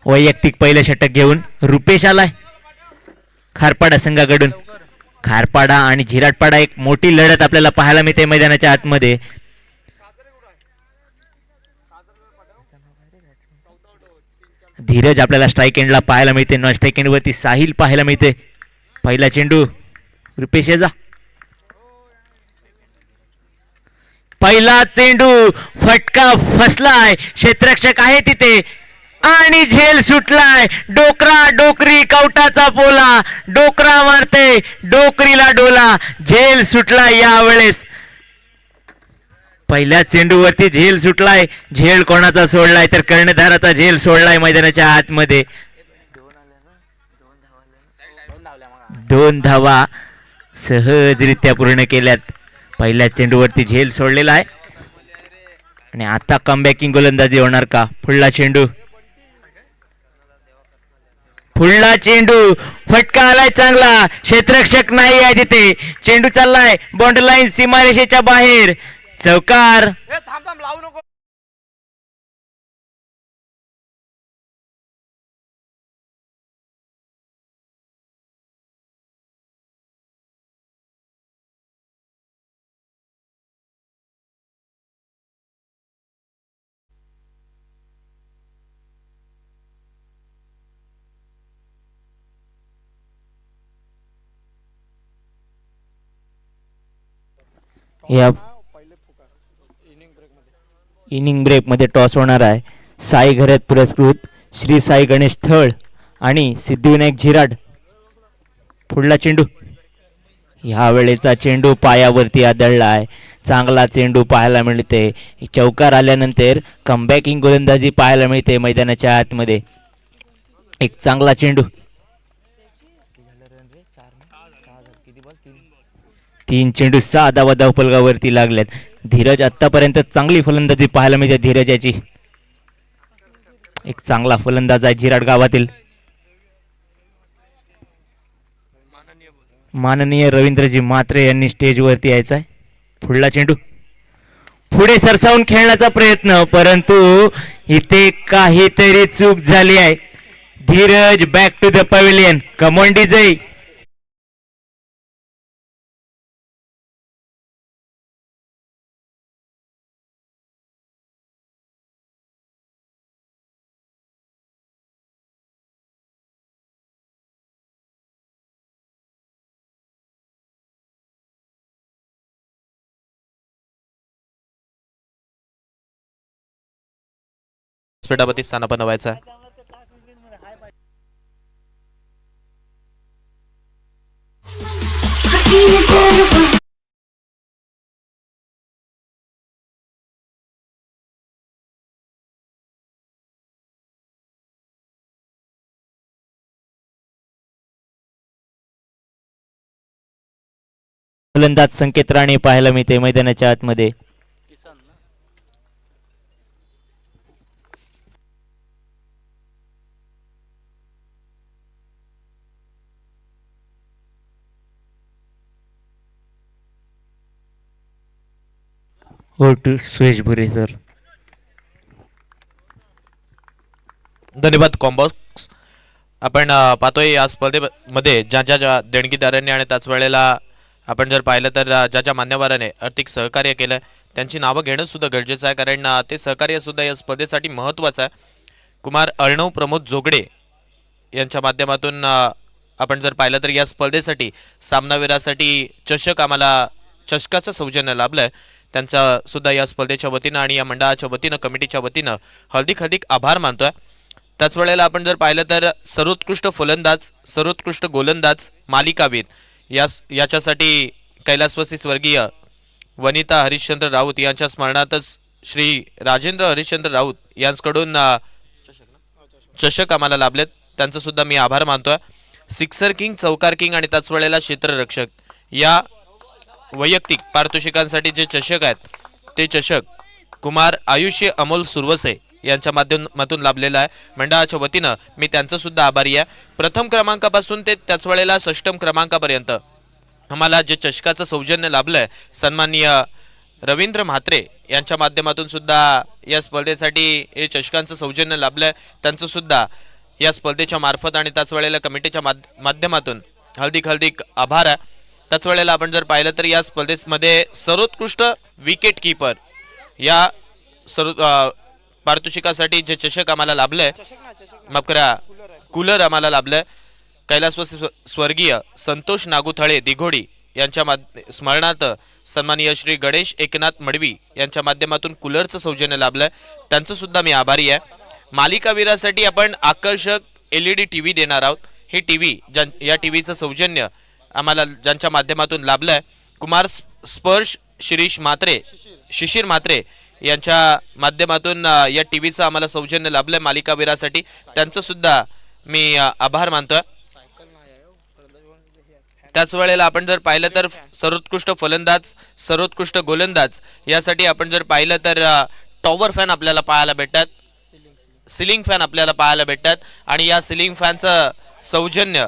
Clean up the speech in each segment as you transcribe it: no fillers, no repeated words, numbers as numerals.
वैयक्तिक पहिलं षटक घेऊन रुपेश आलाय खारपाडा संघाकडून. खारपाडा आणि झिराटपाडा एक मोठी लढत आपल्याला पाहायला मिळते मैदानाच्या आतमध्ये. धीरज आपल्याला स्ट्राईक एंडला पाहायला मिळते. नॉन स्ट्राईक एंड वरती साहिल पाहायला मिळते. पहिला चेंडू रुपेश जा. पहिला चेंडू फटका फसलाय. क्षेत्ररक्षक आहे तिथे आणि झेल सुटलाय. डोकरा डोकरी कवटाचा पोला. डोकरा मारते डोकरीला डोला. झेल सुटलाय यावेळेस. पहिल्या चेंडूवरती झेल सुटलाय. झेल कोणाचा सोडलाय तर कर्णधाराचा झेल सोडलाय मैदानाच्या आतमध्ये. 2 धावा सहजरित्या पूर्ण केल्यात. पहिल्या चेंडूवरती झेल सोडलेला आहे आणि आता कमबॅकिंग गोलंदाजी होणार का? पुढला चेंडू फटका आलाय चांगला. क्षेत्ररक्षक नाही आहे तिथे. चेंडू चाललाय बॉन्ड लाईन सीमारेषेच्या बाहेर. चौकार. या इनिंग ब्रेक मध्ये टॉस होणार आहे. साई घरत पुरस्कृत श्री साई गणेश थळ आणि सिद्धिविनायक झिराड. पुढला चेंडू. ह्या वेळेचा चेंडू पायावरती आदळला आहे. चांगला चेंडू पाहायला मिळते. चौकार आल्यानंतर कमबॅकिंग गोलंदाजी पाहायला मिळते मैदानाच्या आतमध्ये. एक चांगला चेंडू. 3 चेंडू 6 धावा धावफलकावरती लागल्यात. धीरज आतापर्यंत चांगली फलंदाजी पाहायला मिळते. धीरज याची एक चांगला फलंदाज आहे झिराड गावातील. माननीय रवींद्रजी म्हात्रे यांनी स्टेजवरती यायचं आहे. पुढला चेंडू. पुढे सरसावून खेळण्याचा प्रयत्न परंतु इथे काहीतरी चूक झाली आहे. Dheeraj back to the pavilion. Come on DJ. स्फेटापती स्थान बनवायचा आहे. फलंदाज संकेत राणे पाहायला मिळते मैदानाच्या आतमध्ये. हो टू सुरेश भुरे सर. धन्यवाद कॉम्बॉक्स. आपण पाहतोय या स्पर्धेमध्ये ज्या देणगीदारांनी आणि त्याच वेळेला आपण जर पाहिलं तर ज्या मान्यवरांनी आर्थिक सहकार्य केलं त्यांची नावं घेणं सुद्धा गरजेचं आहे, कारण ते सहकार्य सुद्धा या स्पर्धेसाठी महत्त्वाचं आहे. कुमार अर्णव प्रमोद जोगडे यांच्या माध्यमातून आपण जर पाहिलं तर या स्पर्धेसाठी सामनावीरासाठी चषकाचं सौजन्य लाभलंय. त्यांचा सुद्धा या स्पर्धेच्या वतीनं आणि या मंडळाच्या वतीनं कमिटीच्या वतीनं हार्दिक आभार मानतोय. त्याच वेळेला आपण जर पाहिलं तर सर्वोत्कृष्ट फलंदाज, सर्वोत्कृष्ट गोलंदाज, मालिकावीर याच्यासाठी कैलासवासी स्वर्गीय वनिता हरिश्चंद्र राऊत यांच्या स्मरणातच श्री राजेंद्र हरिश्चंद्र राऊत यांच्याकडून चषक आम्हाला लाभलेत. त्यांचं सुद्धा मी आभार मानतोय. सिक्सर किंग, चौकार किंग आणि त्याच वेळेला क्षेत्ररक्षक या वैयक्तिक पारितोषिकांसाठी जे चषक आहेत ते चषक कुमार आयुष्य अमोल सुरवसे यांच्या माध्यमातून लाभलेला आहे. मंडळाच्या वतीनं मी त्यांचं सुद्धा आभारी आहे. प्रथम क्रमांकापासून ते त्याच वेळेला 6ष्टम क्रमांकापर्यंत आम्हाला जे चषकाचं सौजन्य लाभलंय सन्माननीय रवींद्र म्हात्रे यांच्या माध्यमातून सुद्धा या स्पर्धेसाठी हे चषकांचं सौजन्य लाभलंय. त्यांचं सुद्धा या स्पर्धेच्या मार्फत आणि त्याच वेळेला कमिटीच्या माध्यमातून हार्दिक आभार आहे. त्याच वेळेला आपण जर पाहिलं तर या स्पर्धेमध्ये सर्वोत्कृष्ट विकेट कीपर या पारितोषिकासाठी जे चषक आम्हाला लाभलंय, माफ करा, कूलर आम्हाला लाभलंय, स्वर्गीय संतोष नागुथळे दिघोडी यांच्या स्मरणार्थ सन्माननीय श्री गणेश एकनाथ मडवी यांच्या माध्यमातून कूलरचं सौजन्य लाभलंय. त्यांचं सुद्धा मी आभारी आहे. मालिकावीरासाठी आपण आकर्षक LED TV देणार आहोत. हे TV या TVचं सौजन्य आम्हाला ज्यांच्या माध्यमातून लाभलंय, कुमार स्पर्श शिशिर म्हात्रे यांच्या माध्यमातून या TVचं आम्हाला सौजन्य लाभलंय मालिकावीरासाठी. त्यांचं सुद्धा मी आभार मानतोय. त्याच वेळेला आपण जर पाहिलं तर सर्वोत्कृष्ट फलंदाज, सर्वोत्कृष्ट गोलंदाज यासाठी आपण जर पाहिलं तर टॉवर फॅन आपल्याला पाहायला भेटतात, सिलिंग फॅन आपल्याला पाहायला भेटतात. आणि या सिलिंग फॅनचं सौजन्य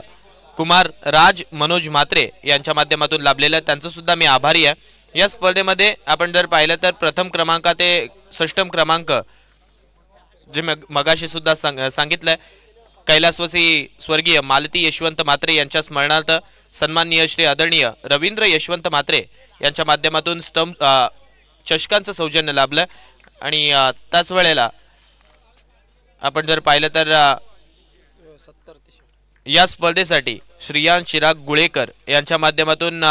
कुमार राज मनोज म्हात्रे यांच्या माध्यमातून लाभलेलं आहे. त्यांचं सुद्धा मी आभारी आहे. या स्पर्धेमध्ये आपण जर पाहिलं तर प्रथम क्रमांक ते षष्टम क्रमांक जे मगाशी सुद्धा सांगितलंय, कैलासवासी स्वर्गीय मालती यशवंत म्हात्रे यांच्या स्मरणार्थ सन्माननीय श्री आदरणीय रवींद्र यशवंत म्हात्रे यांच्या माध्यमातून चषकांचं सौजन्य लाभलं. आणि त्याच वेळेला आपण जर पाहिलं तर या स्पर्धेसाठी श्रीयान चिराग गुळेकर यांच्या माध्यमातून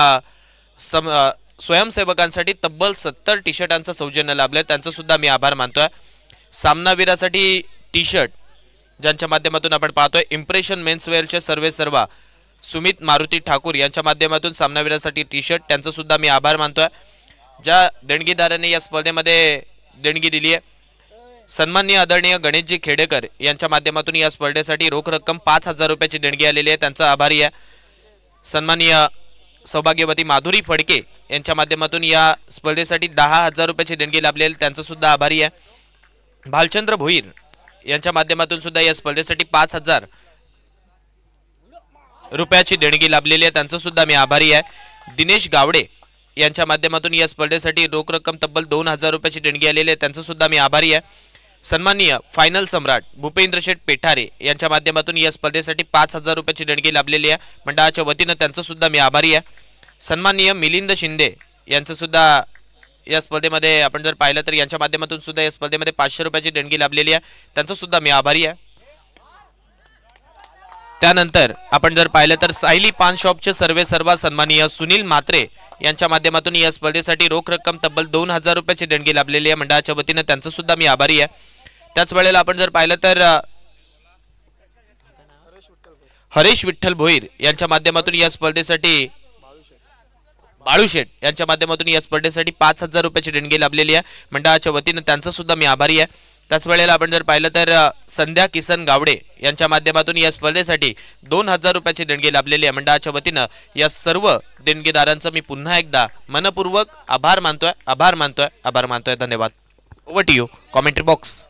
स्वयंसेवकांसाठी तब्बल 70 टी-शर्टांचं सौजन्य लाभलंय. त्यांचं सुद्धा मी आभार मानतोय. सामनावीरासाठी टी-शर्ट ज्यांच्या माध्यमातून आपण पाहतोय इम्प्रेशन मेन्सवेअरचे सर्वा सुमित मारुती ठाकूर यांच्या माध्यमातून सामनावीरासाठी टी-शर्ट, त्यांचं सुद्धा मी आभार मानतोय. ज्या देणगीदारांनी या स्पर्धेमध्ये देणगी दिली आहे, सन्माननीय आदरणीय गणेशजी खेडेकर यांच्या माध्यमातून या स्पर्धेसाठी रोख रक्कम 5,000 रुपयाची देणगी आलेली आहे. त्यांचा आभारी आहे. सन्माननीय सौभाग्यवती माधुरी फडके यांच्या माध्यमातून या स्पर्धेसाठी 10,000 रुपयाची देणगी लाभलेली, त्यांचं सुद्धा आभारी आहे. भालचंद्र भोईर यांच्या माध्यमातून सुद्धा या स्पर्धेसाठी 5,000 रुपयाची देणगी लाभलेली आहे, त्यांचं सुद्धा मी आभारी आहे. दिनेश गावडे यांच्या माध्यमातून या स्पर्धेसाठी रोख रक्कम तब्बल 2,000 रुपयाची देणगी आलेली आहे, त्यांचं सुद्धा मी आभारी आहे. सन्माननीय फायनल सम्राट भूपेंद्र शेठ पेठारे यांच्या माध्यमातून या स्पर्धेसाठी 5,000 रुपयाची देणगी लाभलेली आहे मंडळाच्या वतीनं, त्यांचं सुद्धा मी आभारी आहे. सन्माननीय मिलिंद शिंदे यांचं सुद्धा या स्पर्धेमध्ये आपण जर पाहिलं तर यांच्या माध्यमातून सुद्धा या स्पर्धेमध्ये 500 रुपयाची देणगी लाभलेली आहे, त्यांचं सुद्धा मी आभारी आहे. त्यानंतर आपण जर पाहिलं तर सायली पान शॉपचे सर्वा सन्माननीय सुनील म्हात्रे यांच्या माध्यमातून या स्पर्धेसाठी रोख रक्कम तब्बल 2,000 रुपयाची देणगी लाभलेली आहे मंडळाच्या वतीनं, त्यांचं सुद्धा मी आभारी आहे. त्याच वेळेला आपण जर पाहिलं तर हरेश विठ्ठल भोईर यांच्या माध्यमातून या स्पर्धेसाठी बाळूशेठ यांच्या माध्यमातून या स्पर्धेसाठी 5,000 रुपयाची देणगी लाभलेली आहे मंडळाच्या वतीनं, त्यांचं सुद्धा मी आभारी आहे. त्याच वेळेला आपण जर पाहिलं तर संध्या किसन गावडे यांच्या माध्यमातून या स्पर्धेसाठी 2,000 रुपयाची देणगी लाभलेली आहे मंडळाच्या वतीनं. या सर्व देणगीदारांचं मी पुन्हा एकदा मनपूर्वक आभार मानतोय. धन्यवाद. Over to you commentary box.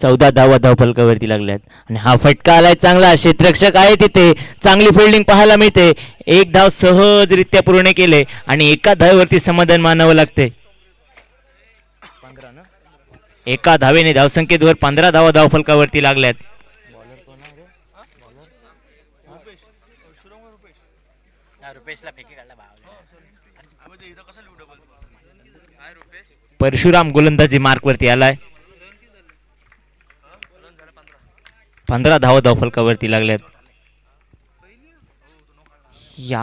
14 धावा धावफलकावरती लागल्यात आणि हा फटका आलाय चांगला. क्षेत्ररक्षक आहे तिथे, चांगली फिल्डिंग पाहायला मिळते. एक धाव सहजरित्या पूर्ण केले आणि एका धावेवरती समाधान मानावं लागते. एका धावेने धावसंख्येवर 15 धावा धावफलकावरती लागल्यात. परशुराम गोलंदाजी मार्कवरती आलाय. 15 धावा धावफलकावरती लागल्यात.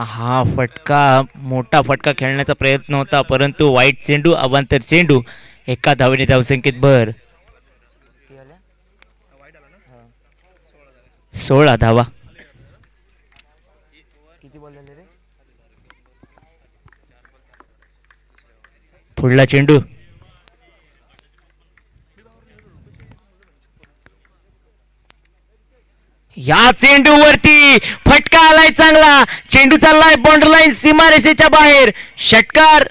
हा फटका मोठा फटका खेळण्याचा प्रयत्न होता, परंतु वाईट चेंडू, अवांतर चेंडू. एका धावेने धावसंख्येत भर. 16 धावा. पुढला चेंडू. या चेंडूवरती फटका आलाय चांगला. चेंडू चाललाय बाउंड्री लाईन सीमारेषेच्या बाहेर. षटकार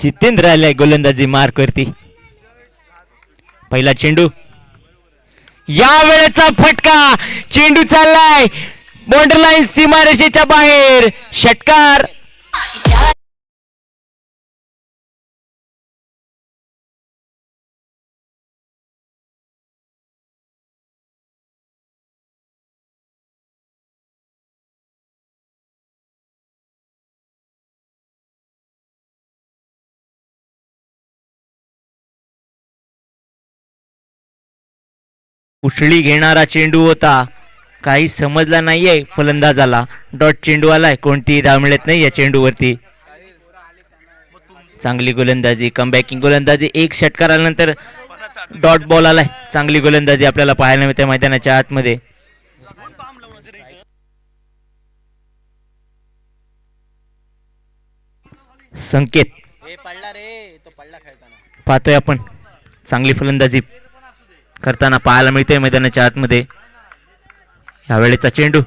जितेंद्र आलाय गोलंदाजी मार्क वरती. पहिला चेंडू, या वेळेचा फटका, चेंडू चाललाय बॉर्डर लाईन सीमारेषेच्या बाहेर, षटकार. उसळी घेणारा चेंडू होता, काही समजला नाहीये फलंदाजाला. डॉट चेंडू आलाय, कोणतीही धाव मिळत नाही या चेंडूवरती. चांगली गोलंदाजी, कमबॅकिंग गोलंदाजी. एक षटकार आल्यानंतर डॉट बॉल आलाय. चांगली गोलंदाजी आपल्याला पाहायला मिळते मैदानाच्या आतमध्ये. संकेत पाहतोय आपण, चांगली फलंदाजी करताना पाहायला मिळते मैदानाच्या आतमध्ये. यावेळेचा चेंडू,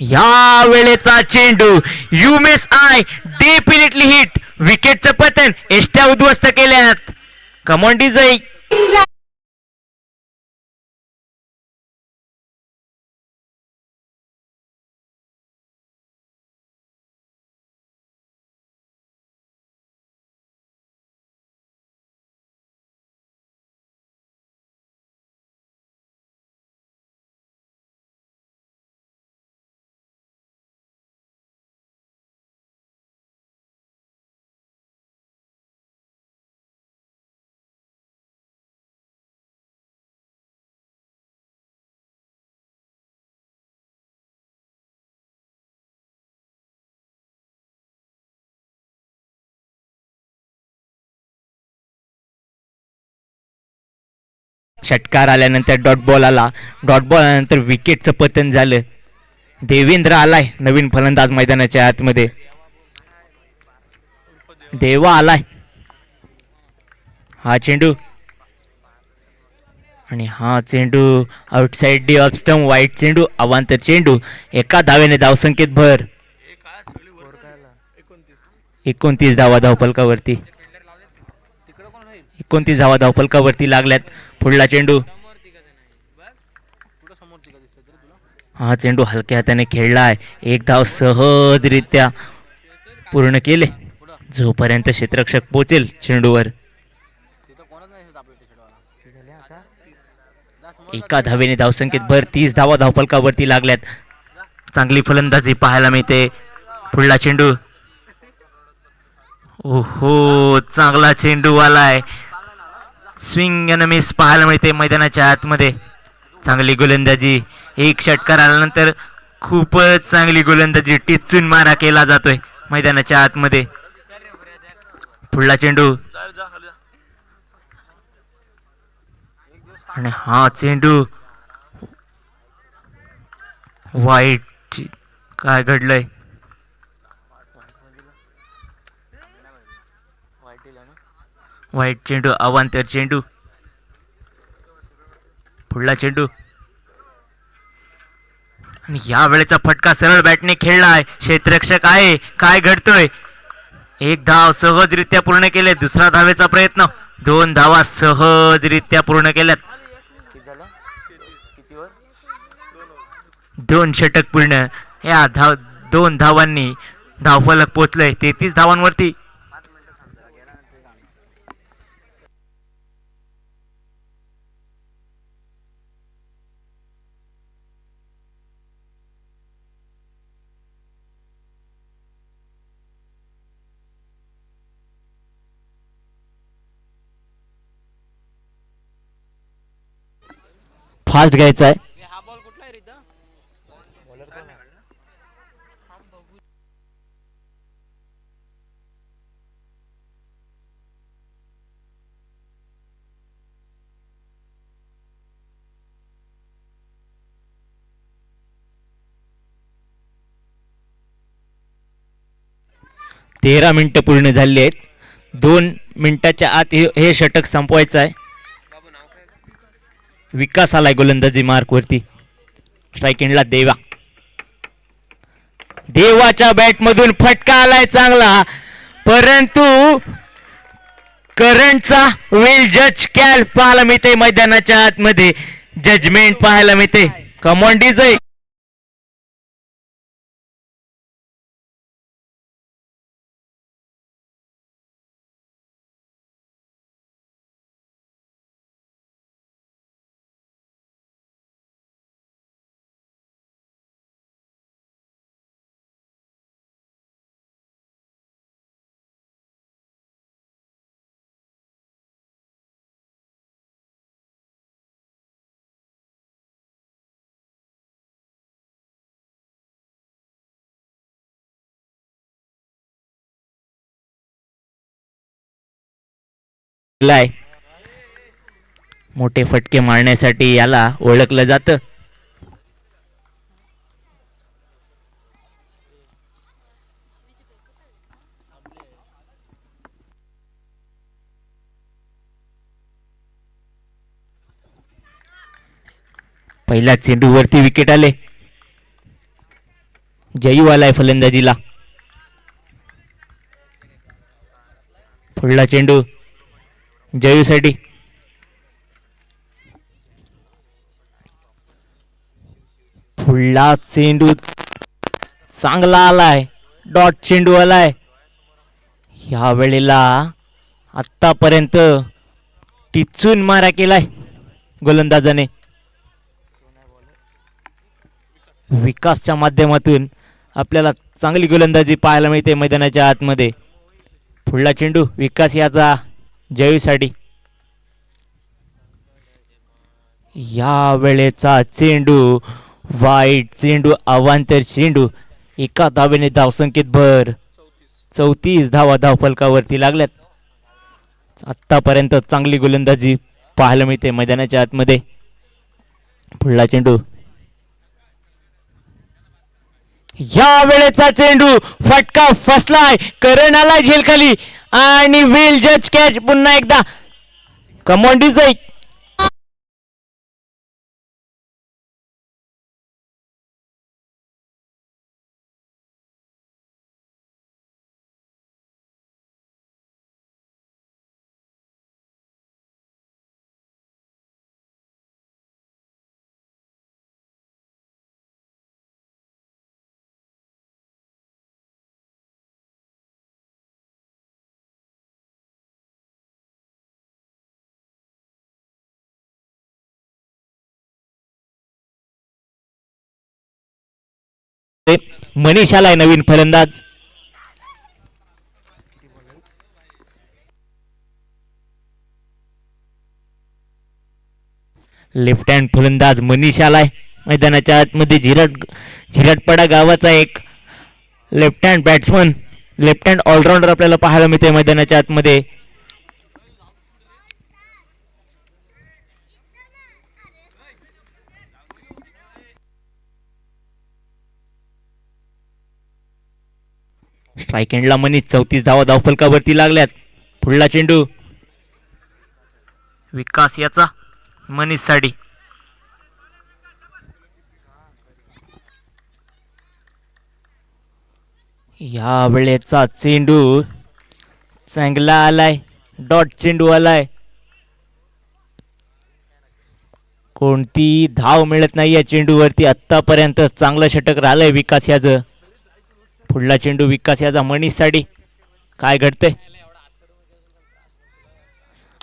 या वेळेचा चेंडू, you miss I, definitely hit. विकेटचं पतन, एष्ट्या उद्ध्वस्त केल्यात. कमॉन डिझाई. षटकार आल्यानंतर डॉट बॉल आला. डॉट बॉल आल्यानंतर विकेटचं पतन झालं. देवेंद्र आलाय नवीन फलंदाज मैदानाच्या आतमध्ये. देवा आलाय. हा चेंडू, आणि हा चेंडू आउटसाइड डी ऑफ स्टंप, वाईट चेंडू, अवांतर चेंडू. एका धावेने धावसंख्येत भर. 29 धावा धावफलकावरती. 29 धावा धावफलकावरती लागल्यात. पुढला चेंडू, हा चेंडू हलक्या हाताने खेळलाय. एक धाव सहजरित्या पूर्ण केले. जोपर्यंत क्षेत्ररक्षक पोहोचेल चेंडूवर. एका धावेने धावसंख्येत भर. 30 धावा धावफलकावरती लागल्यात. चांगली फलंदाजी पाहायला मिळते. पुढला चेंडू, ओहो, चांगला चेंडू आलाय. स्विंग अन मिस पाहायला मिळते मैदानाच्या आतमध्ये. चांगली गोलंदाजी. एक षटकार आल्यानंतर खूपच चांगली गोलंदाजी, टिचून मारा केला जातोय मैदानाच्या आतमध्ये. पुढला चेंडू, आणि हा चेंडू वाईट. काय घडलंय? वाईट चेंडू, अवांतर चेंडू. पुढला चेंडू, आणि या वेळेचा फटका सरळ बॅटने खेळलाय. क्षेत्ररक्षक आहे. काय घडतोय? एक धाव सहजरित्या पूर्ण केले. दुसरा धावेचा प्रयत्न. 2 धावा सहजरित्या पूर्ण केल्यात. 2 षटक पूर्ण. या 2 धावांनी धावफलक पोहोचलंय 33 धावांवरती. फास्ट घ्यायचा आहे. 13 मिनिटं पूर्ण झाली आहेत. 2 मिनिटाच्या आत हे षटक संपवायचं आहे. विकास आलाय गोलंदाजी मार्कवरती. स्ट्राईक एंडला देवाच्या बॅटमधून फटका आलाय चांगला, परंतु करंटचा वेल जज कॅल पाहायला मिळते मैदानाच्या आतमध्ये. जजमेंट पाहायला मिळते. Come on DJ. मोठे फटके मारण्यासाठी याला ओळखलं जातं. पहिल्या चेंडूवरती विकेट आले. जयू आलाय फलंदाजीला. पुढला चेंडू जयूसाठी. पुढला चेंडू चांगला आलाय. डॉट चेंडू आलाय. ह्या वेळेला आतापर्यंत टिचून मारा केलाय गोलंदाजाने. विकासच्या माध्यमातून आपल्याला चांगली गोलंदाजी पाहायला मिळते मैदानाच्या आतमध्ये. पुढला चेंडू विकास याचा जयूसाठी. या वेळेचा चेंडू वाईट चेंडू, अवांतर चेंडू. एका धावेने धावसंख्येत भर. 34 धावा धावफलकावरती लागल्यात. आतापर्यंत चांगली गोलंदाजी पाहायला मिळते मैदानाच्या आतमध्ये. पुढला चेंडू. या वेळेचा चेंडू फटका फसलाय. करण आलाय झेल खाली आणि विल जज कॅच पुन्हा एकदा. Come on DJ. मनीष आलाय नवीन फलंदाज. लेफ्ट हँड फलंदाज मनीष आलाय मैदानाच्या आतमध्ये. झिरटपाडा गावाचा एक left hand batsman, left hand allrounder आपल्याला पाहायला मिळते मैदानाच्या आतमध्ये. स्ट्राईक एंडला मनीष. 34 धावा धावफलकावरती लागल्यात. पुढला चेंडू विकास याचा मनीष साठी. या वेळेचा चेंडू चांगला आलाय. डॉट चेंडू आलाय. कोणती धाव मिळत नाही या चेंडूवरती. आतापर्यंत चांगलं षटक राहिलंय विकास याचं. पुढला चेंडू विकास याचा मनीष साठी. काय घडतंय.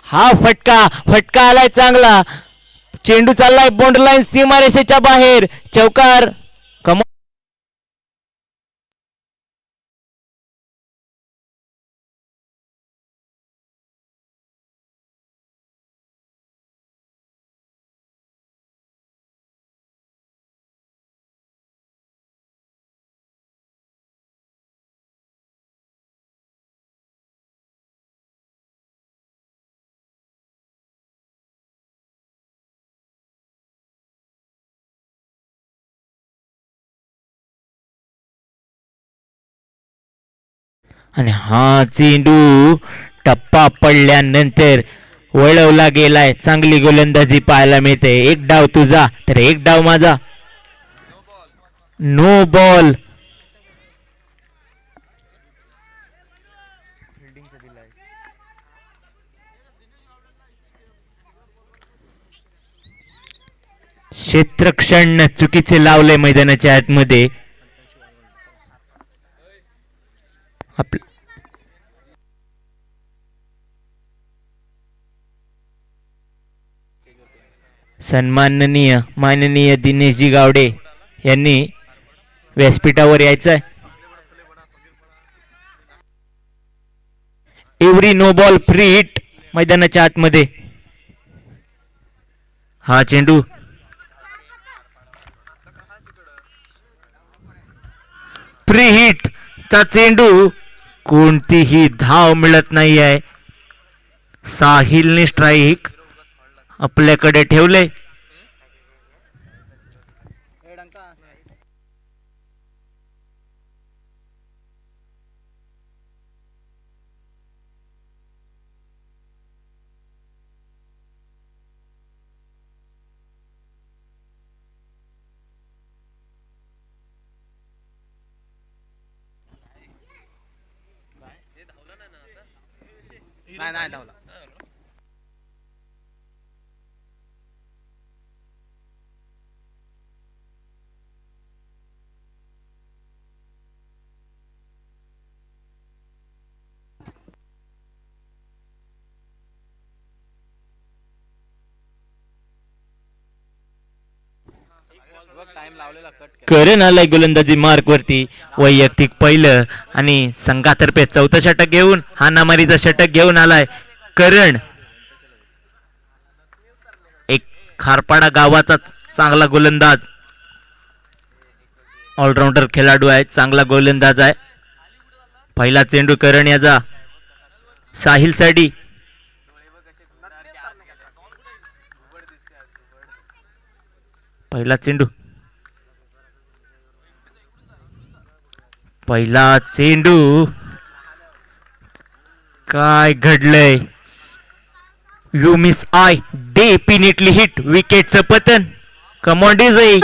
हा फटका आलाय चांगला. चेंडू चाललाय बॉन्ड लाईन सीमारेषेच्या बाहेर. चौकार. आणि हा चेंडू टप्पा पडल्यानंतर वळवला गेलाय. चांगली गोलंदाजी पाहायला मिळते. एक डाव तुझा तर एक डाव माझा. No ball. क्षेत्रक्षण चुकीचे लावले मैदानाच्या आतमध्ये. सन्माननीय माननीय दिनेशजी गावडे यांनी व्यासपीठावर यायचंय. Every no ball free hit मैदानाच्या आतमध्ये. हा चेंडू फ्री हिट चा चेंडू. कोणतीही धाव मिळत नाही आहे. साहिलने स्ट्राईक आपल्याकडे ठेवले. नाही धावला. करण आलाय गोलंदाजी मार्क वरती. वैयक्तिक पहिलं आणि संघातर्फे चौथं षटक घेऊन हाणामारीचं षटक घेऊन आलाय करण. एक खारपाडा गावाचा चांगला गोलंदाज, ऑलराऊंडर खेळाडू आहे, चांगला गोलंदाज आहे. पहिला चेंडू करण याचा साहिल साठी. पहिला चेंडू काय घडलंय. You miss I definitely hit. विकेटचं पतन. Come on DJ.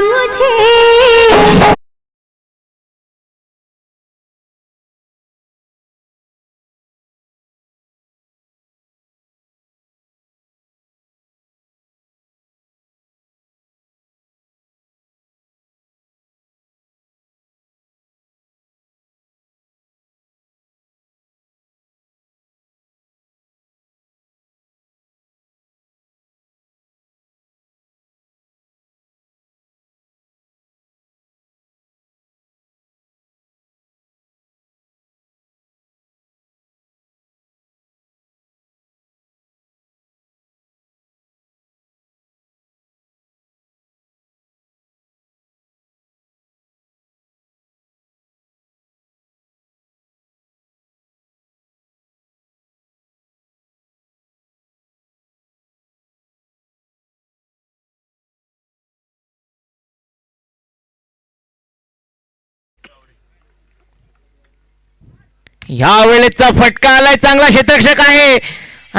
ह्या वेळेचा फटका आलाय. चांगला क्षेत्ररक्षक आहे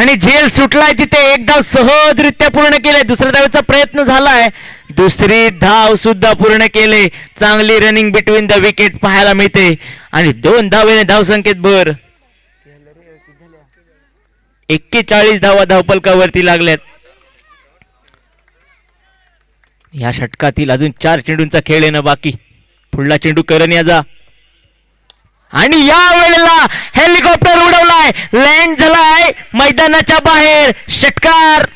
आणि झेल सुटलाय तिथे. एक धाव सहजरित्या पूर्ण केलाय. दुसऱ्या धावेचा प्रयत्न झालाय. दुसरी धाव सुद्धा पूर्ण केले. चांगली रनिंग बिटवीन द विकेट पाहायला मिळते आणि 2 धावेने धावसंख्येत भर. 41 धावा धावपलकावरती लागल्यात. या षटकातील अजून 4 चेंडूंचा खेळ येणं बाकी. पुढला चेंडू करण याचा आणि या वेळेला हेलिकॉप्टर उडवलाय. लँड झालाय मैदानाच्या बाहेर. षटकार.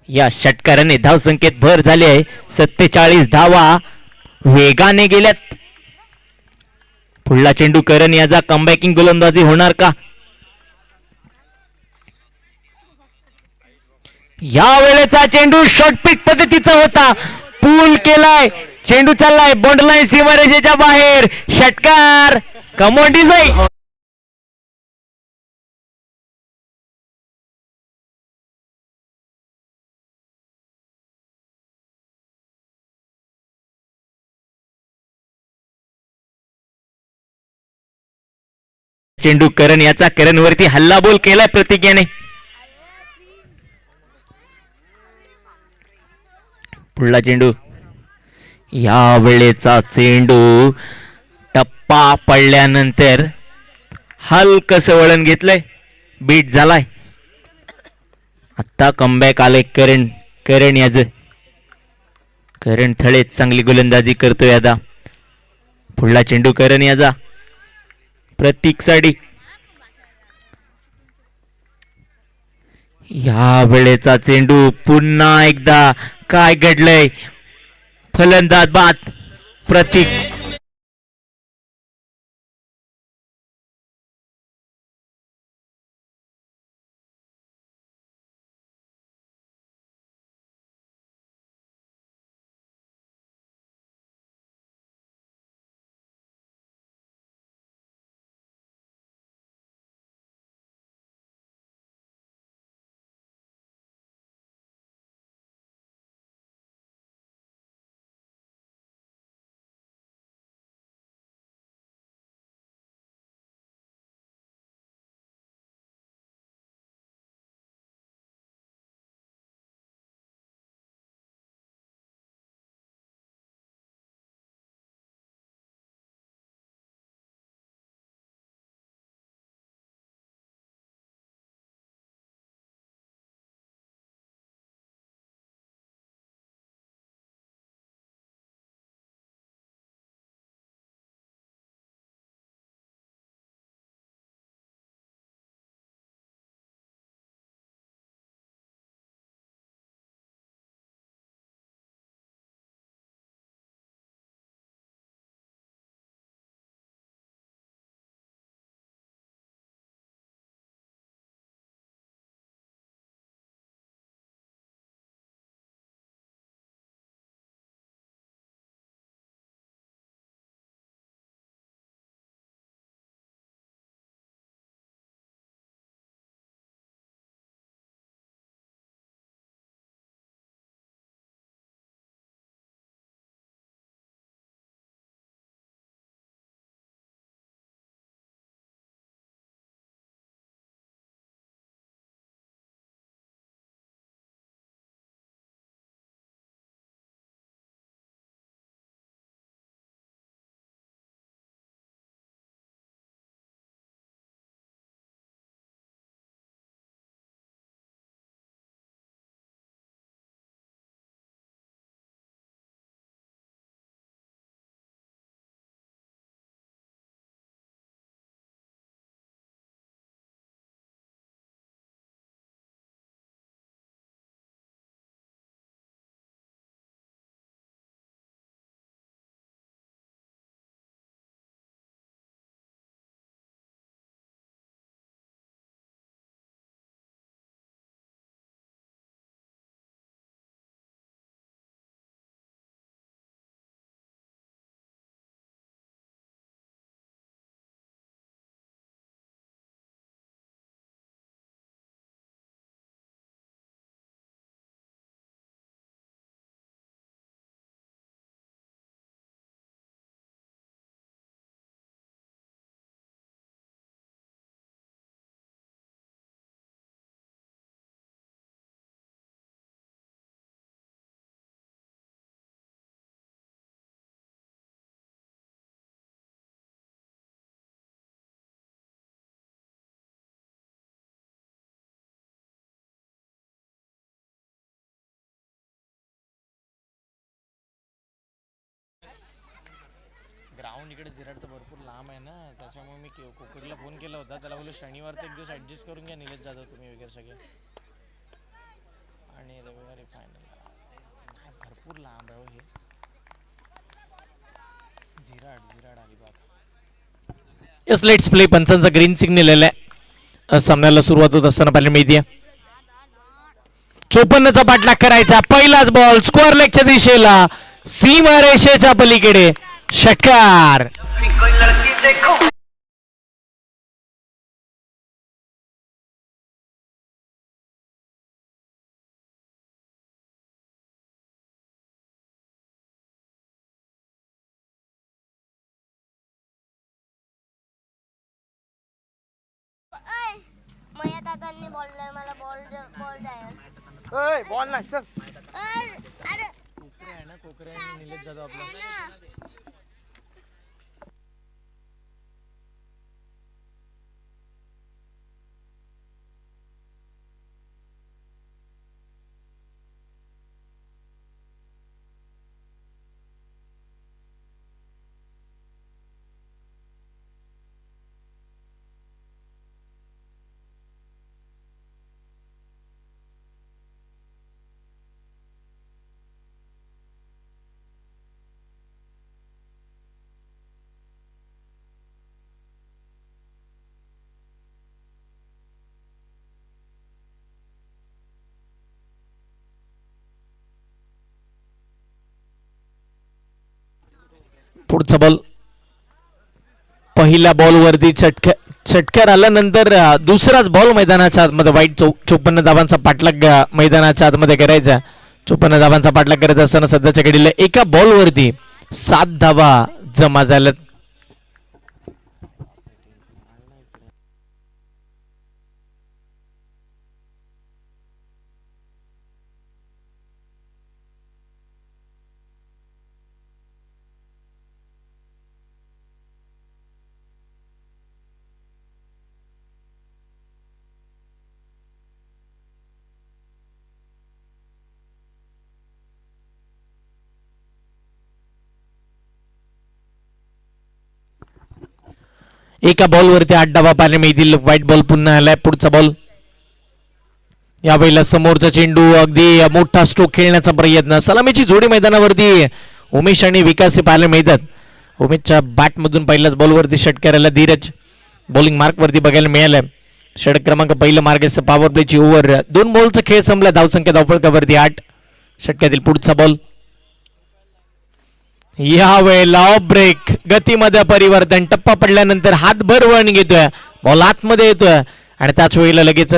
या षटकाराने धावसंख्येत भर झाली आहे. 47 धावा वेगाने गेल्यात. पुढला चेंडू करण याचा कमबॅकिंग गोलंदाजी होणार का. या वेळेचा चेंडू शॉर्ट पिच पद्धतीचा होता. पूल केलाय. चेंडू चाललाय बॉन्ड लाईन सीमारेषेच्या बाहेर. षटकार. Come on design. चेंडू करण याचा, करण वरती हल्ला बोल केलाय प्रतीक याने. पुढला चेंडू, या वेळेचा चेंडू टप्पा पडल्यानंतर हलकस वळण घेतलंय, बीट झालाय. आता कमबॅक आले करण याच. करण थळे चांगली गोलंदाजी करतोय आता. पुढला चेंडू करण याचा, प्रतीक साठी. या वेळेचा चेंडू पुन्हा एकदा, काय घडलंय, फलंदाज बाद प्रतीक. ग्राउंड इकडे जिराडचं भरपूर लांब आहे ना, त्याच्यामुळे मी कोकडीला फोन केला होता. त्याला बोललो शनिवारचा एक दिवस ॲडजस्ट करून घ्या निलेश जाधव तुम्ही वगैरे सगळे, आणि रविवारी फायनल. भरपूर लांब आहे हो हे. जिराड अलिबाग. Yes, let's play. पंचांचा ग्रीन सिग्नल आलाय. सामन्याला सुरुवात होत असताना पाहायला मिळते 54चा पाठलाग करायचा. पहिलाच बॉल स्क्वेअर लेगच्या दिशेला, सीमारेषेच्या पलीकडे षटकार. त्यांनी बोललाय मला बॉल बॉल द्यायला. ओय बॉल नाही चल. अरे कोकरे आहे ना, कोकरे आणि निलेश जाधव आपला. पुढचा बॉल पहिल्या बॉलवरती चटक्यार आल्यानंतर दुसराच बॉल मैदानाच्या आतमध्ये वाईट 54 धावांचा पाठलाग मैदानाच्या आतमध्ये करायचा. 54 धावांचा पाठलाग करत असताना सध्याच्या घडीला एका बॉलवरती 7 धावा जमा झाल्यात. एका बॉलवरती 8 धावा पाहायला मिळतील. व्हाईट बॉल पुन्हा आलाय. पुढचा बॉल यावेळेला समोरचा चेंडू अगदी मोठा स्ट्रोक खेळण्याचा प्रयत्न. सलामीची जोडी मैदानावरती उमेश आणि विकास हे पाहायला मिळतात. उमेशच्या बॅटमधून पहिल्याच बॉलवरती षटकाराला धीरज बॉलिंग मार्कवरती बघायला मिळालाय. षटक क्रमांक पहिलं मार्ग पॉवर प्लेची ओव्हर. 2 बॉलचा खेळ संपला. धावसंख्या धावफलकावरती 8. षटकातील पुढचा बॉल या वेळेला ऑफ ब्रेक. गतीमध्ये परिवर्तन. टप्पा पडल्यानंतर हातभर वळण घेतोय. बॉल आतमध्ये येतोय आणि त्याच वेळेला लगेच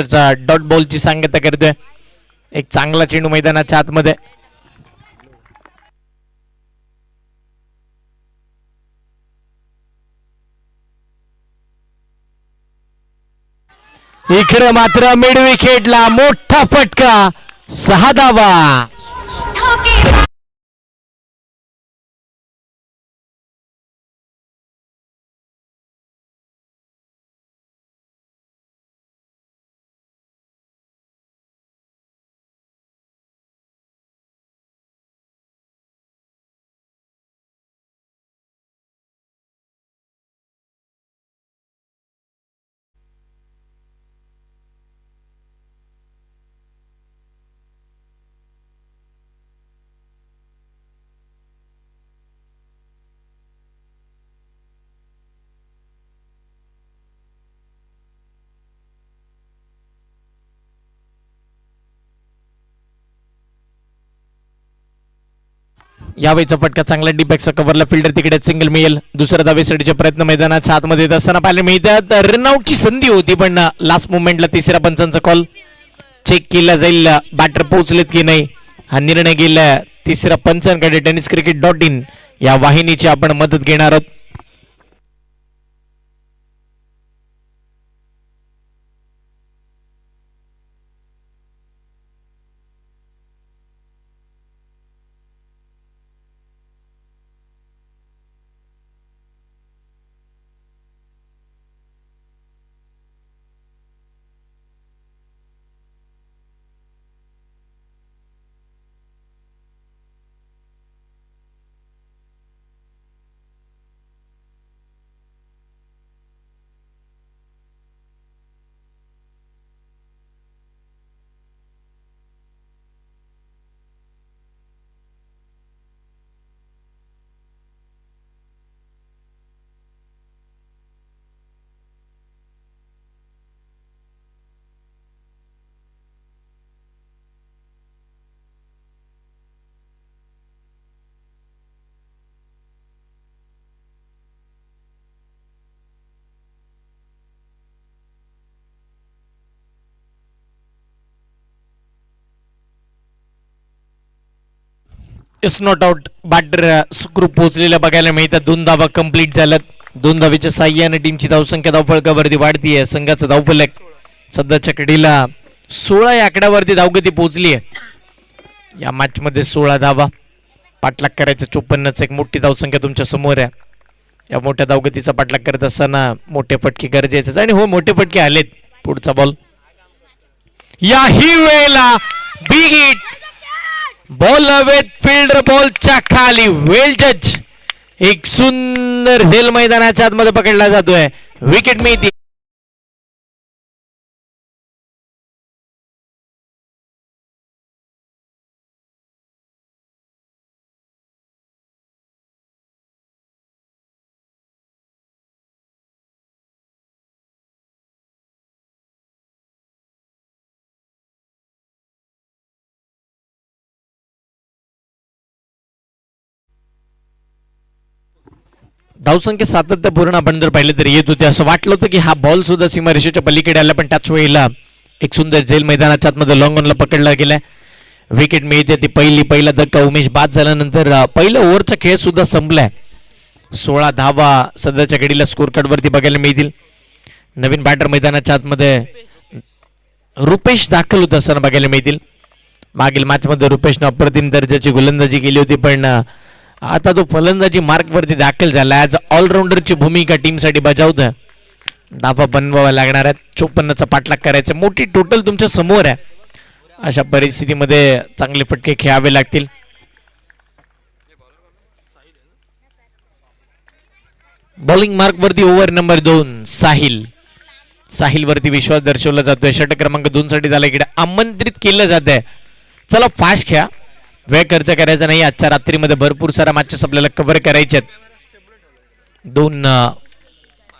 डॉट बॉलची सांगता करतोय. एक चांगला चेंडू मैदानाच्या आतमध्ये. इकडे मात्र मिड विकेटला मोठा फटका. 6 धावा. यावेळीचा फटका चांगला डीपॅक्सचा कव्हरला फिल्डर तिकडे सिंगल मिळेल. दुसऱ्या धावेसाठीचे प्रयत्न मैदानाच्या आतमध्ये येत असताना पाहायला मिळतात. रनआउटची संधी होती पण लास्ट मुवमेंटला तिसऱ्या पंचांचा कॉल चेक केला जाईल. बॅटर पोहोचलेत की नाही हा निर्णय गेला तिसऱ्या पंचांकडे. tenniscricket.in या वाहिनीची आपण मदत घेणार आहोत. It's not out. बॅटर सुखरूप पोहोचलेल्या बघायला मिळतात. 2 धावा कंप्लीट झाल्यात. 2 धावेच्या साह्याने टीमची धावसंख्या धावफलकावरती वाढतीये. संघाचा धावफलक सध्याच्या घडीला 16 या आकड्यावरती धावगती पोहोचली आहे या मॅच मध्ये. 16 धावा पाठलाग करायचं. 54च एक मोठी धावसंख्या तुमच्या समोर आहे. या मोठ्या धावगतीचा पाठलाग करत असताना मोठे फटके गरजेचे आहेत आणि हो मोठे फटके आलेत. पुढचा बॉल याही वेळेला big hit. Ball with fielder बॉलच्या खाली. वेल जज. एक सुंदर झेल मैदानाच्या आतमध्ये पकडला जातोय. विकेट मिळते. धावसंख्या सातत्यपूर्ण आपण जर पाहिलं तर येत होते. असं वाटलं होतं की हा बॉल सुद्धा सीमारेषेच्या पलीकडे आला पण त्याच वेळेला एक सुंदर झेल मैदानाच्या आतमध्ये लॉंग ऑनला पकडला गेलाय. विकेट मिळते. ती पहिला धक्का उमेश बाद झाल्यानंतर पहिल्या ओव्हरचा खेळ सुद्धा संपलाय. 16 धावा सध्याच्या घडीला स्कोर कार्ड वरती बघायला मिळतील. नवीन बॅटर मैदानाच्या आतमध्ये रुपेश दाखल होत असताना बघायला मिळतील. मागील मॅच मध्ये रुपेशने अप्रतिम दर्जाची गोलंदाजी केली होती पण आता तो फलंदाजी मार्क वरती दाखल झाला. ॲज ऑलराऊंडरची भूमिका टीमसाठी बजावतोय. धावा बनवावा लागणार आहेत. 54चा पाठलाग करायचा. मोठी टोटल तुमच्या समोर आहे. अशा परिस्थितीमध्ये चांगले फटके खेळावे लागतील. बॉलिंग मार्क वरती ओव्हर नंबर 2 साहिल वरती विश्वास दर्शवला जातोय. षटक क्रमांक 2 साठी त्याला इकडे आमंत्रित केलं जात आहे. चला फास्ट खेळा. वेळ खर्च करायचा नाही. आजच्या रात्रीमध्ये भरपूर सारा मॅचेस आपल्याला कव्हर करायचे आहेत. 2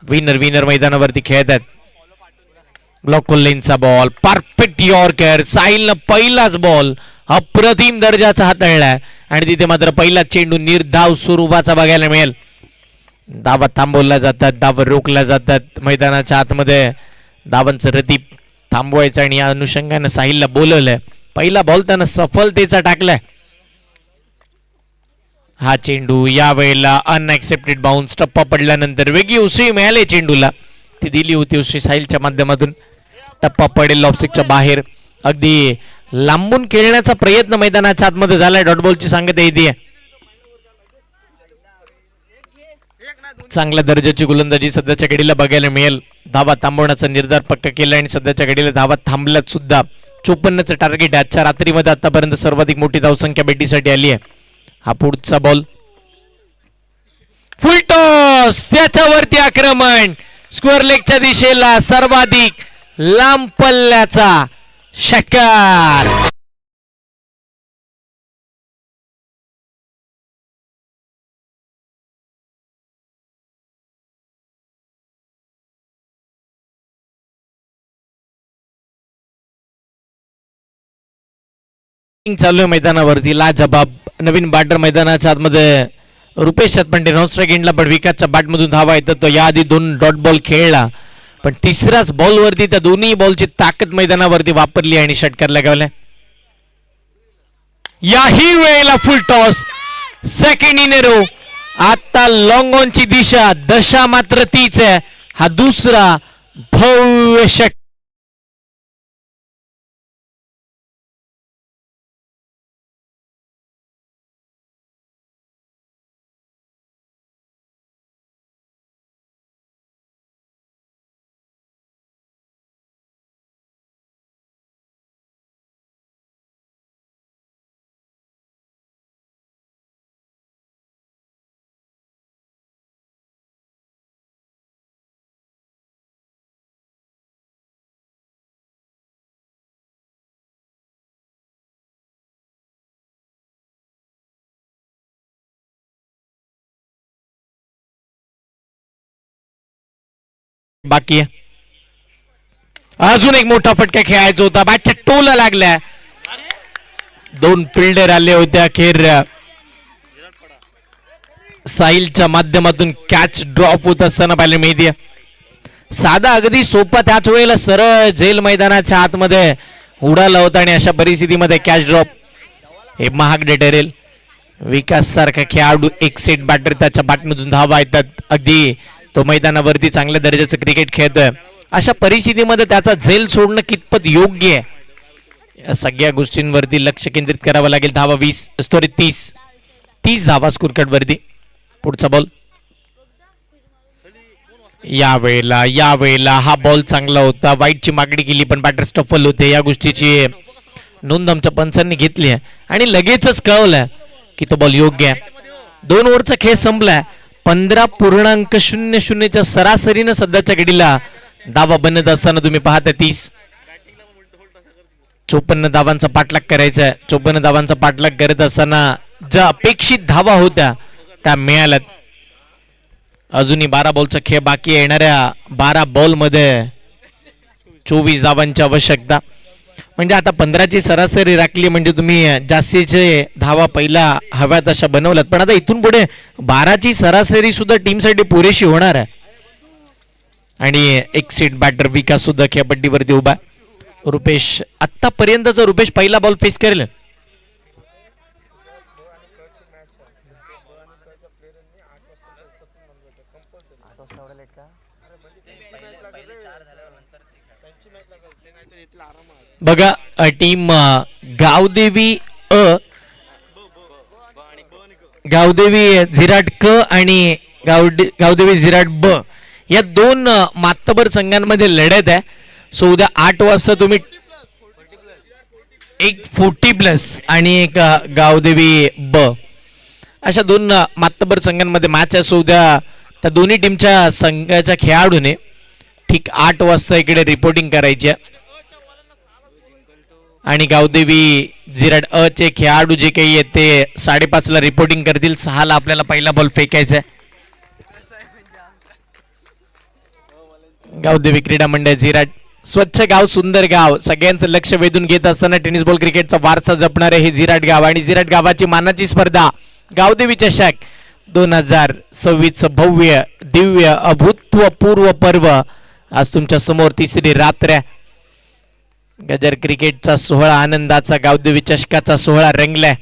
विनर मैदानावरती खेळत आहेत. ब्लॉक कोल्हेंचा बॉल परफेक्ट यॉर्कर. साहिलनं पहिलाच बॉल अप्रतिम दर्जाचा हाताळलाय आणि तिथे मात्र पहिला चेंडू निर्धाव स्वरूपाचा बघायला मिळेल. धावा थांबवल्या जातात. धावा रोखल्या जातात. मैदानाच्या आतमध्ये धावांचं रती थांबवायचं आणि या अनुषंगाने साहिलला बोलवलंय. पहिला बॉल त्यानं सफलतेचा टाकलाय. हा चेंडू या वेळेला अनएक्सेप्टेड बाउन्स. टप्पा पडल्यानंतर वेगळी उसळी मिळाली चेंडूला. ती दिली होती उसळी साहिलच्या माध्यमातून. टप्पा पडेल लॉपस्टिकच्या बाहेर. अगदी लांबून खेळण्याचा प्रयत्न मैदानाच्या आतमध्ये झालाय. डॉट बॉलची सांगता येते. चांगल्या दर्जाची गोलंदाजी सध्याच्या घडीला बघायला मिळेल. धावा थांबवण्याचा निर्धार पक्का केला आणि सध्याच्या घडीला धावा थांबल्यात सुद्धा. 54चं टार्गेट आजच्या रात्रीमध्ये आतापर्यंत सर्वाधिक मोठी धावसंख्या बेटीसाठी आली आहे. हा पुढचा बॉल फुल टॉस. त्याच्यावरती आक्रमण. स्क्वेअर लेगच्या दिशेला सर्वाधिक लांब पल्ल्याचा षटकार. चालू आहे मैदानावरती. लाजबाब नवीन बॅटर मैदानाच्या आतमध्ये रुपेश सातपंडे नॉन स्ट्राईक एंडला पण विकेटच्या बॅटमधून धावा येतात. तो याआधी 2 डॉट बॉल खेळला पण तिसऱ्याच बॉलवरती त्या दोन्ही बॉलची ताकद मैदानावरती वापरली आणि षटकार लगावला. याही वेळेला full toss. Second in a row. आता लॉंग ऑनची दशा मात्र तीच आहे. हा दुसरा भव्य षटकार. बाकी आहे. अजून एक मोठा फटका खेळायचा होता. बॅटच्या टोला लागल्या. 2 फिल्डर आले होते. अखेर साहिलच्या माध्यमातून कॅच ड्रॉप होत असताना पाहिलं मिळते. साधा अगदी सोपा त्याच वेळेला सरळ झेल मैदानाच्या आतमध्ये उडाला होता आणि अशा परिस्थितीमध्ये कॅच ड्रॉप हे महाग ठरेल. विकास सारखा खेळाडू एक सेट बॅटर त्याच्या बॅटमधून धावा येतात. अगदी तो मैदानावरती चांगल्या दर्जाचं क्रिकेट खेळतोय. अशा परिस्थितीमध्ये त्याचा झेल सोडणं कितपत योग्य आहे, या सगळ्या गोष्टींवरती लक्ष केंद्रित करावं लागेल. धावा 20 सॉरी 30 धावा स्कोर कार्ड वरती. पुढचा बॉल. यावेळेला हा बॉल चांगला होता. वाईटची मागणी केली पण बॅटर स्टफल होते. या गोष्टीची नोंद आमच्या पंचांनी घेतली आहे आणि लगेचच कळवलं की तो बॉल योग्य आहे. 2 ओव्हरचा खेळ संपलाय. 15.00 सरासरीनं सध्याच्या घडीला धावा बनत असताना तुम्ही पाहता 54 धावांचा पाठलाग करायचा आहे. 54 धावांचा पाठलाग करत असताना ज्या अपेक्षित धावा होत्या त्या मिळाल्यात. अजूनही 12 बॉलचा खेळ बाकी आहे. येणाऱ्या 12 बॉलमध्ये 24 धावांची आवश्यकता. म्हणजे आता 15ची सरासरी राखली म्हणजे तुम्ही जास्तीचे धावा पहिला हव्या तशा बनवल्यात. पण आता इथून पुढे 12ची सरासरी सुद्धा टीमसाठी पुरेशी होणार आहे. आणि एक सीट बॅटर विकास सुद्धा खेळपट्टीवरती उभा. रुपेश आतापर्यंतचा रुपेश पहिला बॉल फेस करेल. बघा टीम गावदेवी झिराट क आणि गावदेवी झिराट ब या 2 मातबर संघांमध्ये लढत आहे. सो उद्या 8 वाजता तुम्ही एक 40+ आणि एक गावदेवी ब अशा 2 मातबर संघांमध्ये मॅच आहे. सो उद्या त्या दोन्ही टीमच्या संघाच्या खेळाडूने ठीक 8 वाजता इकडे रिपोर्टिंग करायची आहे. आणि गावदेवी झिराट अ चे खेळाडू जे काही आहेत ते 5:30 रिपोर्टिंग करतील. 6 आपल्याला पहिला बॉल फेकायचा आहे. गावदेवी क्रीडा मंडळ झिराट स्वच्छ गाव सुंदर गाव सगळ्यांचं लक्ष वेधून घेत असताना टेनिस बॉल क्रिकेटचा वारसा जपणारे हे झिराट गाव आणि झिराट गावाची मानाची स्पर्धा गावदेवी चषक 2026 भव्य दिव्य अभूतपूर्व पर्व आज तुमच्या समोर. तिसरी रात्र गजर क्रिकेटचा सोहळा आनंदाचा गावदेवी चषकाचा सोहळा रंगलाय.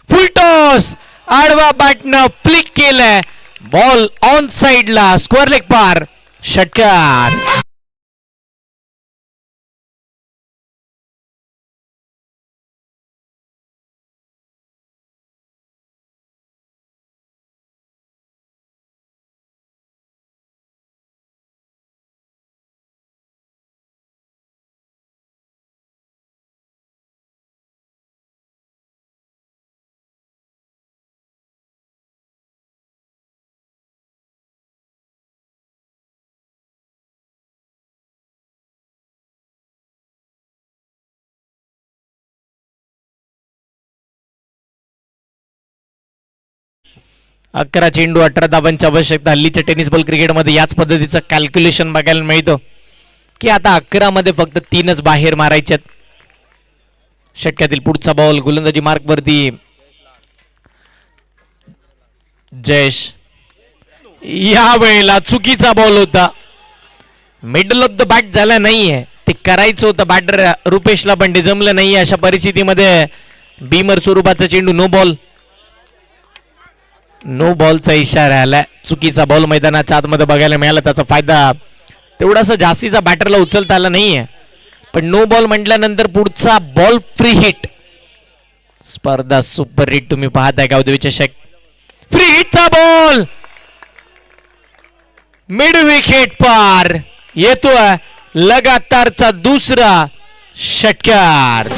फुल टॉस आडवा बॅटनं फ्लिक केलाय. बॉल ऑन साइडला स्क्वेअर लेग पार षटकार. अकरा चेंडू 18 धावांची आवश्यकता. हल्लीच्या टेनिस बॉल क्रिकेटमध्ये याच पद्धतीचं कॅल्क्युलेशन बघायला मिळतं की आता 11 मध्ये फक्त 3च बाहेर मारायच्यात. षटकातील पुढचा बॉल गोलंदाजी मार्क वरती जयेश. या वेळेला चुकीचा बॉल होता. मिडल ऑफ द बॅट झाला नाहीये. ते करायचं होतं बॅटर रुपेशला पण ते जमलं नाहीये. अशा परिस्थितीमध्ये बीमर स्वरूपाचा चेंडू नो बॉल. नो बॉलचा इशारा आला. चुकीचा बॉल मैदानाच्या आतमध्ये बघायला मिळाला. त्याचा फायदा तेवढासा जास्तीचा बॅटरला उचलता आला नाहीये. पण नो बॉल म्हटल्यानंतर पुढचा बॉल फ्री हिट. स्पर्धा सुपर हिट तुम्ही पाहताय गावदेवी चषक. फ्री हिटचा बॉल मिड विकेट पार येतोय. लगातारचा दुसरा षटकार.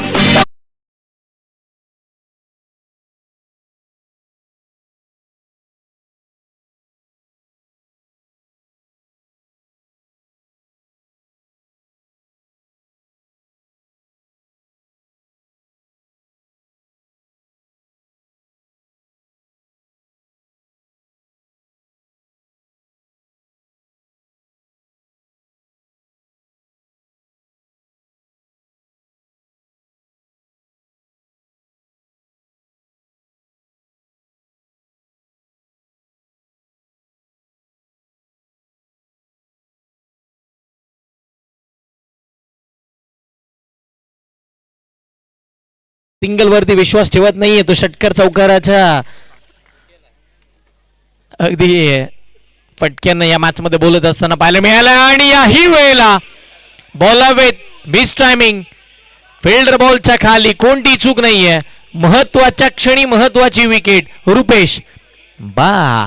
सिंगल वरती विश्वास ठेवत नाहीये तो. षटकार चौकाराच्या अगदी फटक्यानं या मॅच मध्ये बोलत असताना पाहायला मिळालं आणि याही वेळेला बॉलावेत मिस टायमिंग. फिल्डर बॉलच्या खाली कोणती चूक नाहीये. महत्वाच्या क्षणी महत्वाची विकेट. रुपेश बा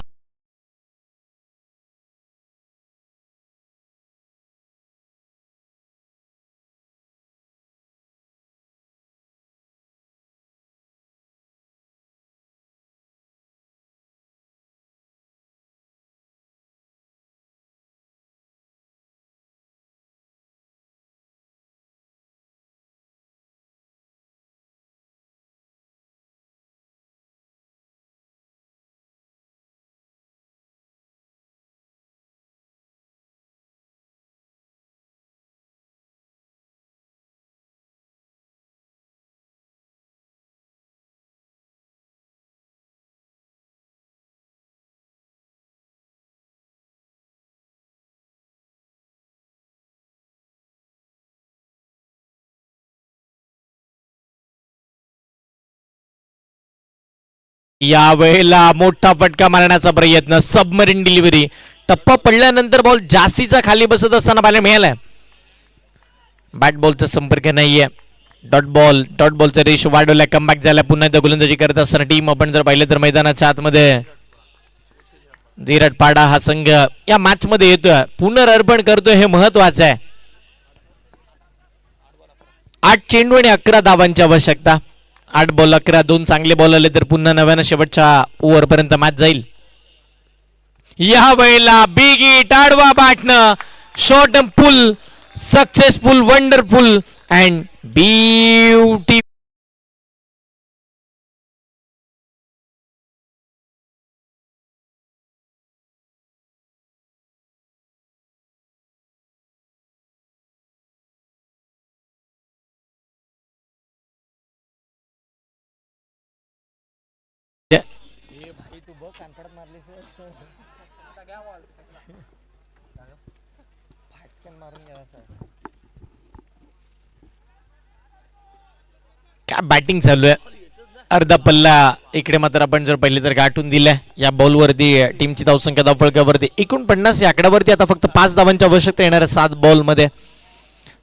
या वेळेला मोठा फटका मारण्याचा प्रयत्न. Submarine delivery. टप्पा पडल्यानंतर बॉल जास्तीचा खाली बसत असताना पाहायला मिळालाय. बॅट बॉलचा संपर्क नाहीये. डॉट बॉलचा रेश वाढवला. कमबॅक झाला. पुन्हा एकदा गोलंदाजी करत असताना टीम आपण जर पाहिलं तर मैदानाच्या आतमध्ये जिरटपाडा हा संघ या मॅच मध्ये येतोय. पुनर्अर्पण करतोय हे महत्वाचं आहे. 8 चेंडू आणि 11 धावांची आवश्यकता. 8 बॉल 11. 2 चांगले बॉल आले तर पुन्हा नव्यानं शेवटच्या ओव्हर पर्यंत मॅच जाईल. या वेळेला बिग हिट आडवा बॅटनं short pull successful wonderful and beauty. काय बॅटिंग चालू आहे. अर्धा पल्ला इकडे मात्र आपण जर पहिले तर गाठून दिल्या. या बॉलवरती टीमची धावसंख्या धावफळक्यावरती 49 या आकड्यावरती आता फक्त 5 धावांची आवश्यकता येणार आहे. 7 बॉल मध्ये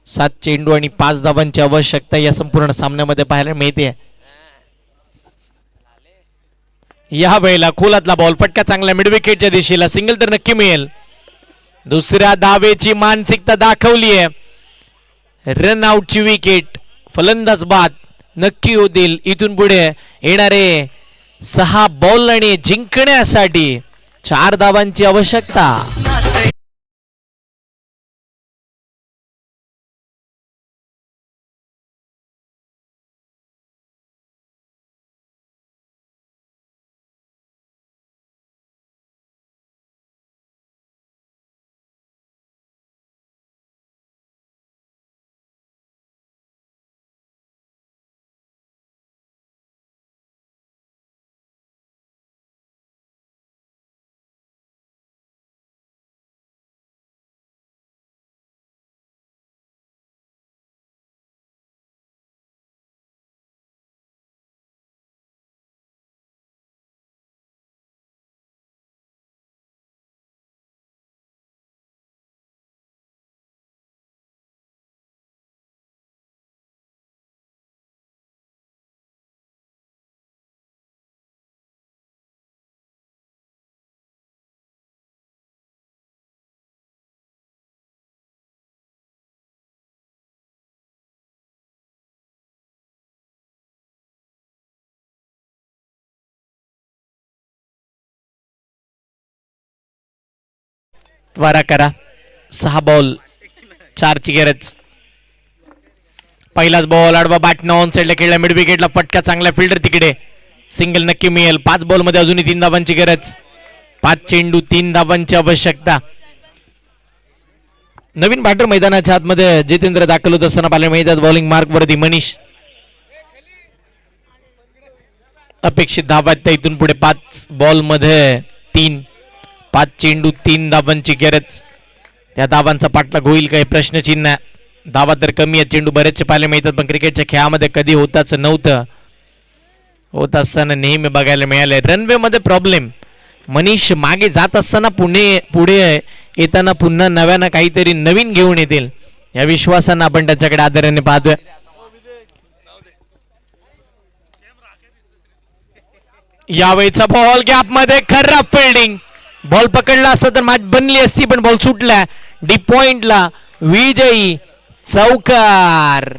7 चेंडू आणि 5 धावांची आवश्यकता या संपूर्ण सामन्यामध्ये पाहायला मिळते. या वेळेला खोलातला बॉल फटका चांगला मिड विकेटच्या दिशेला. सिंगल तर नक्की मिळेल. दुसऱ्या धावेची मानसिकता दाखवली आहे. रन आउटची विकेट. फलंदाज बाद नक्की होतील. इथून पुढे येणारे 6 बॉल आणि जिंकण्यासाठी 4 धावांची आवश्यकता. त्वरा करा. 6 बॉल 4 ची गरज. पहिलाच बॉल आडवा बॅटनं ऑन साइडला खेळला. मिड विकेटला फटका चांगला. फिल्डर तिकडे. सिंगल नक्की मिळेल. 5 बॉल मध्ये अजूनही 3 धावांची गरज. 5 चेंडू 3 धावांची आवश्यकता. नवीन बॅटर मैदानाच्या आतमध्ये जितेंद्र दाखल होत असताना पाहायला मिळतात. बॉलिंग मार्क वरती मनीष. अपेक्षित धावा इथून पुढे 5 बॉल मध्ये 3. 5 चेंडू 3 धावांची गरज. या धावांचा पाठलाग होईल काही प्रश्नचिन्ह. धावा तर कमी आहेत. चेंडू बरेचसे पाहायला मिळतात पण क्रिकेटच्या खेळामध्ये कधी होताच नव्हतं. होत असताना नेहमी बघायला मिळालंय. रनवे मध्ये प्रॉब्लेम. मनीष मागे जात असताना पुढे येताना पुन्हा नव्यानं काहीतरी नवीन घेऊन येतील या विश्वासानं आपण त्यांच्याकडे आदराने पाहतोय. यावेळीचा बॉल गॅप मध्ये खराब फिल्डिंग. बॉल पकडला असता तर मॅच बनली असती पण बॉल सुटला डीप पॉइंटला. विजयी चौकार.